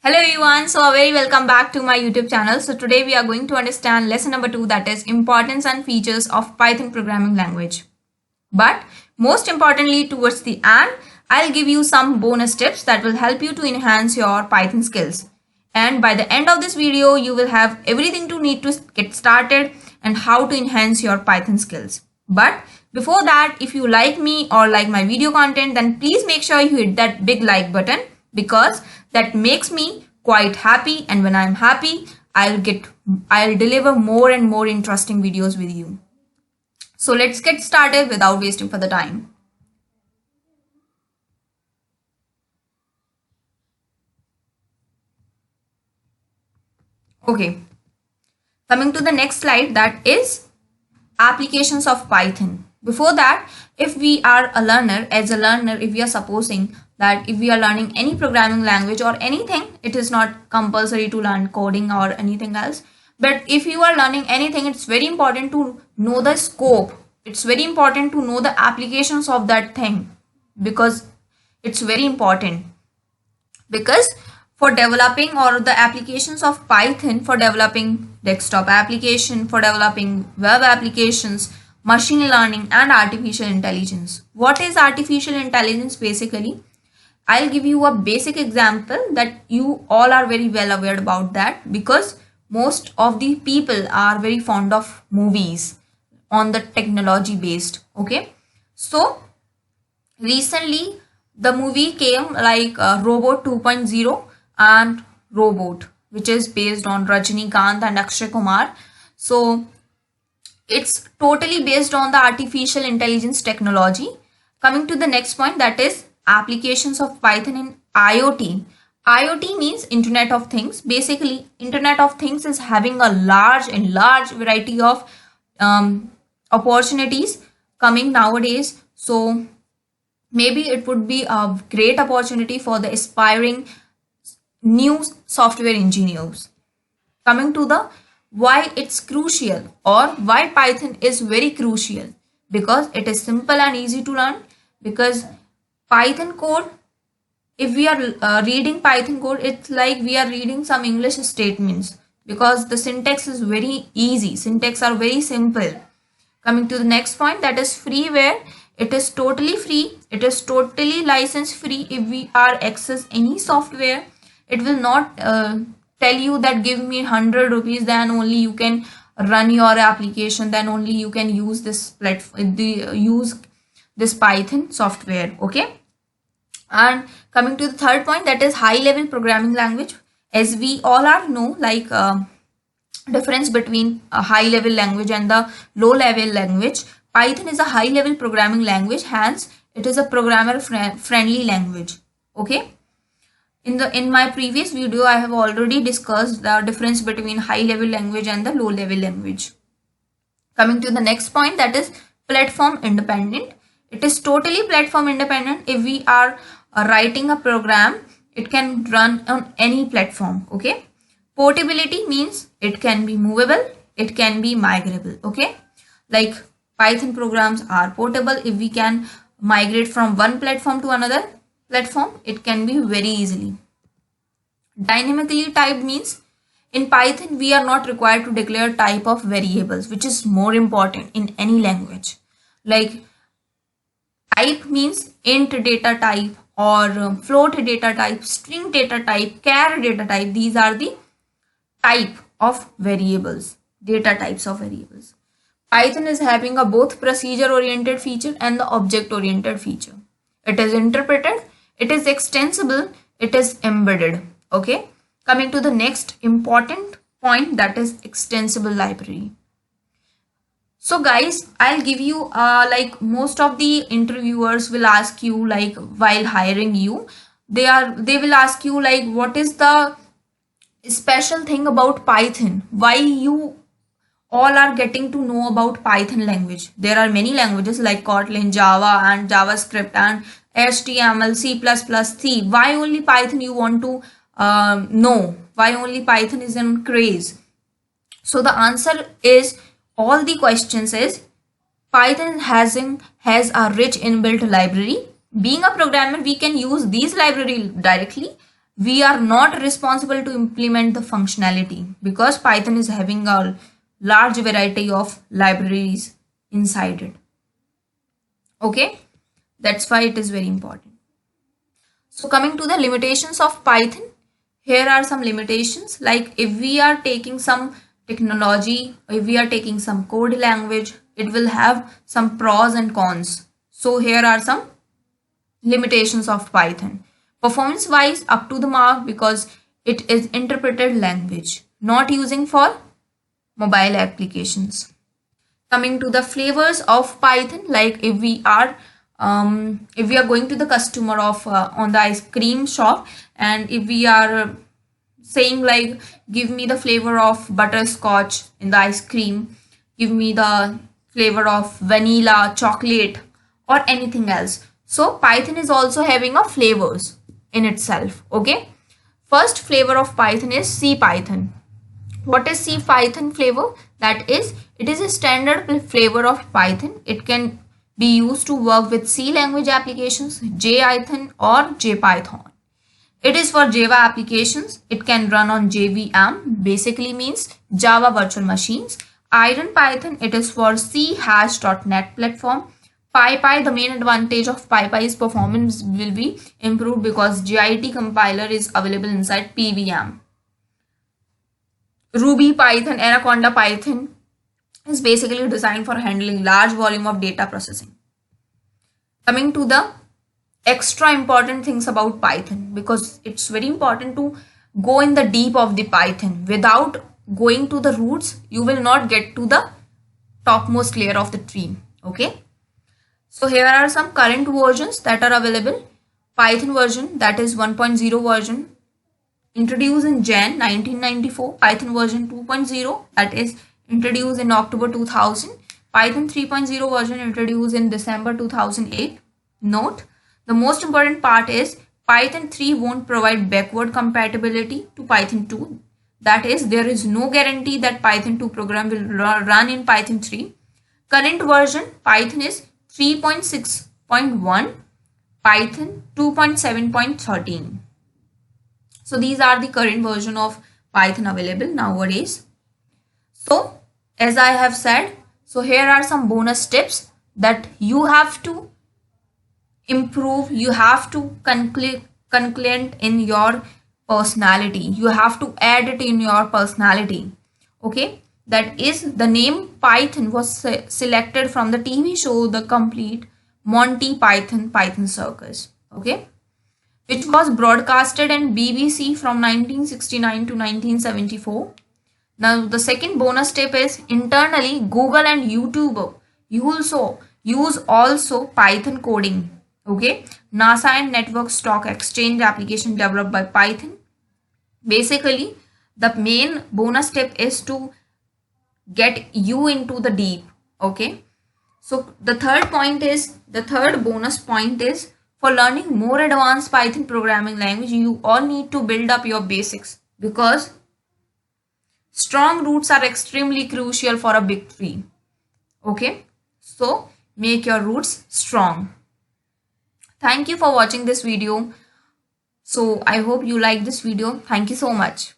Hello everyone, so a very welcome back to my YouTube channel. So today we are going to understand lesson number 2, that is importance and features of Python programming language. But most importantly, towards the end, I'll give you some bonus tips that will help you to enhance your Python skills. And by the end of this video, you will have everything to need to get started and how to enhance your Python skills. But before that, if you like me or like my video content, then please make sure you hit that big like button, because that makes me quite happy, and when I'm happy, I'll deliver more and more interesting videos with you. So let's get started without wasting further time. Okay, coming to the next slide, that is applications of Python. Before that, if we are a learner, if we are supposing that if we are learning any programming language or anything, it is not compulsory to learn coding or anything else. But if you are learning anything, it's very important to know the scope. It's very important to know the applications of that thing, because it's very important. Because for developing or the applications of Python, for developing desktop application, for developing web applications, machine learning and artificial intelligence. What is artificial intelligence basically? I'll give you a basic example that you all are very well aware about that, because most of the people are very fond of movies on the technology based. Okay, so recently the movie came like Robot 2.0 and Robot, which is based on Rajinikanth and Akshay Kumar. So it's totally based on the artificial intelligence technology. Coming to the next point, that is applications of Python in IoT. IoT means Internet of Things. Basically, Internet of Things is having a large variety of opportunities coming nowadays. So maybe it would be a great opportunity for the aspiring new software engineers. Coming to the why it's crucial, or why Python is very crucial, because it is simple and easy to learn. Because Python code, if we are reading Python code, it's like we are reading some English statements, because the syntax is very easy. Syntax are very simple. Coming to the next point, that is freeware. It is totally free. It is totally license free. If we are access any software, it will not tell you that give me 100 rupees, then only you can run your application, then only you can use this platform, use this Python software. Okay, and coming to the third point, that is high level programming language. As we all are know, like difference between a high level language and the low level language. Python is a high level programming language, hence it is a programmer friendly language. Okay, in my previous video, I have already discussed the difference between high level language and the low level language. Coming to the next point, that is platform independent. It is totally platform independent. If we are writing a program, it can run on any platform. Okay, portability means it can be movable, it can be migrable. Okay, like Python programs are portable. If we can migrate from one platform to another platform, it can be very easily. Dynamically typed means in Python we are not required to declare type of variables, which is more important in any language. Like type means int data type, or float data type, string data type, char data type. These are the type of variables, data types of variables. Python is having a both procedure oriented feature and the object oriented feature. It is interpreted, it is extensible, it is embedded. Okay, coming to the next important point, that is extensible library. So guys, I'll give you like most of the interviewers will ask you, like while hiring you, they will ask you like what is the special thing about Python, why you all are getting to know about Python language. There are many languages like Kotlin, Java and JavaScript and HTML, C++, C. Why only Python you want to know? Why only Python is in craze? So the answer is, all the questions is, Python has a rich inbuilt library. Being a programmer, we can use these library directly, we are not responsible to implement the functionality because Python is having a large variety of libraries inside it. Okay, that's why it is very important. So coming to the limitations of Python, here are some limitations. Like if we are taking some technology, if we are taking some code language, it will have some pros and cons. So here are some limitations of Python. Performance wise, up to the mark because it is interpreted language, not using for mobile applications. Coming to the flavors of Python, like if we are going to the customer of on the ice cream shop, and if we are saying like give me the flavor of butterscotch in the ice cream, give me the flavor of vanilla, chocolate, or anything else. So Python is also having a flavors in itself. Okay, first flavor of Python is CPython. What is CPython flavor? That is, it is a standard flavor of Python. It can be used to work with C language applications, JIthon or JPython. It is for Java applications. It can run on JVM, basically means Java virtual machines. IronPython, it is for C#.NET platform. PyPy, the main advantage of PyPy is performance will be improved because GIT compiler is available inside PVM. Ruby Python, Anaconda Python is basically designed for handling large volume of data processing. Coming to the extra important things about Python, because it's very important to go in the deep of the Python. Without going to the roots, you will not get to the topmost layer of the tree. Okay. So here are some current versions that are available. Python version, that is 1.0 version, introduced in Jan 1994. Python version 2.0, that is introduced in October 2000. Python 3.0 version introduced in December 2008. Note, the most important part is Python 3 won't provide backward compatibility to Python 2. That is, there is no guarantee that Python 2 program will run in Python 3. Current version Python is 3.6.1, Python 2.7.13. So these are the current version of Python available nowadays. So as I have said, so here are some bonus tips that you have to improve, you have to conclude in your personality, you have to add it in your personality. Okay, that is, the name Python was selected from the TV show The Complete Monty Python Circus. Okay, which was broadcasted in BBC from 1969 to 1974. Now the second bonus tip is internally Google and YouTube use also Python coding. Okay, NASA and Network Stock Exchange application developed by Python. Basically, the main bonus tip is to get you into the deep. Okay, so the third bonus point is, for learning more advanced Python programming language, you all need to build up your basics because strong roots are extremely crucial for a big tree. Okay, so make your roots strong. Thank you for watching this video. So I hope you like this video. Thank you so much.